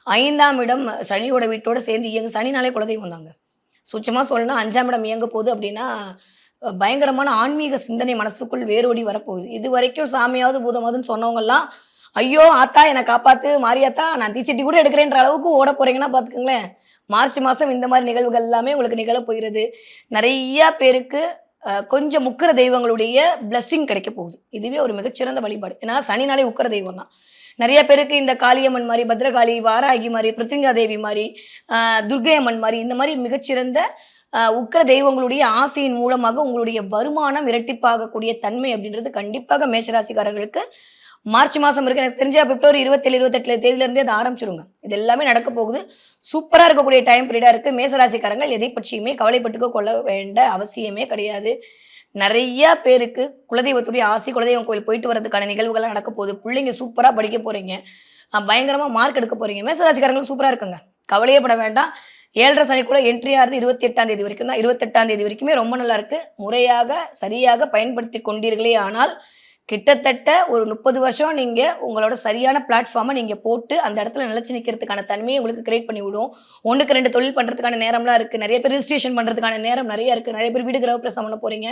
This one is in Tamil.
5ஆம் இடம் சனியோட வீட்டோட சேர்ந்து இயங்கு. சனினாலே குலதெய்வம் தாங்க. சூட்சமா சொல்லணும்னா 5ஆம் இடம் இயங்க போகுது அப்படின்னா, பயங்கரமான ஆன்மீக சிந்தனை மனசுக்குள் வேரோடி வரப்போகுது. இதுவரைக்கும் சாமியாவது, பூதமாவதுன்னு சொன்னவங்கலாம், "ஐயோ! ஆத்தா என்ன காப்பாத்து, மாரியாத்தா நான் தீச்சட்டி கூட எடுக்கிறேன்ற" அளவுக்கு ஓட போறீங்கன்னா பார்த்துக்கங்களேன். மார்ச் மாசம் இந்த மாரி நிகழ்வுகள் எல்லாமே உங்களுக்கு நிகழப் போகிறது. நெறைய பேருக்கு கொஞ்சம் முக்கிர தெய்வங்களுடைய பிளெஸ்ஸிங் கிடைக்க போகுது. இதுவே ஒரு மிகச்சிறந்த வழிபாடு. ஏன்னா சனினாலே உக்கிர தெய்வம் தான். நெறைய பேருக்கு இந்த காளியம்மன் மாரி, பத்ரகாளி, வாராகி மாரி, பிரித்திங்கா தேவி மாரி, துர்க்கை அம்மன் மாரி இந்த மாரி மிகச்சிறந்த உக்கிர தெய்வங்களுடைய ஆசையின் மூலமாக உங்களுடைய வருமானம் இரட்டிப்பாகக்கூடிய தன்மை அப்படின்றது கண்டிப்பாக மேஷராசிக்காரர்களுக்கு மார்ச் மாசம் இருக்கு. எனக்கு தெரிஞ்ச பிப்ரவரி 27, 28 தேதியிலிருந்தே அது ஆரம்பிச்சுருங்க. இது எல்லாமே நடக்க போகுது. சூப்பரா இருக்கக்கூடிய டைம் பீரியடா இருக்கு. மேஷராசிக்காரங்கள் எதை பற்றியுமே கவலைப்பட்டுக்க கொள்ள வேண்ட அவசியமே கிடையாது. நெறைய பேருக்கு குலதெய்வத்துடைய ஆசி, குலதெய்வம் கோயில் போயிட்டு வரதுக்கான நிகழ்வுகள்லாம் நடக்க போகுது. பிள்ளைங்க சூப்பரா படிக்க போறீங்க. பயங்கரமா மார்க் எடுக்க போறீங்க. மேஷராசிக்காரங்களுக்கு சூப்பரா இருக்குங்க. கவலையே பட வேண்டாம். 7:30 சனிக்குள்ள என்ட்ரி ஆகுது 28ஆம் தேதி வரைக்கும் தான். 28ஆம் தேதி வரைக்குமே ரொம்ப நல்லா இருக்கு. முறையாக, சரியாக பயன்படுத்திக் கொண்டீர்களே ஆனால், கிட்டத்தட்ட ஒரு 30 வருஷம் நீங்க உங்களோட சரியான பிளாட்ஃபார்ம நீங்க போட்டு, அந்த இடத்துல நிலைச்சு நிக்கிறதுக்கான தன்மைய உங்களுக்கு கிரியேட் பண்ணி விடும். 1க்கு 2 தொழில் பண்றதுக்கான நேரம்லாம் இருக்கு. நெறைய பேர் ரிஜிஸ்ட்ரேஷன் பண்றதுக்கான நேரம் நெறைய இருக்கு. நெறைய பேர் வீடு கிரகப்பிரவேசம் பண்ண போறீங்க.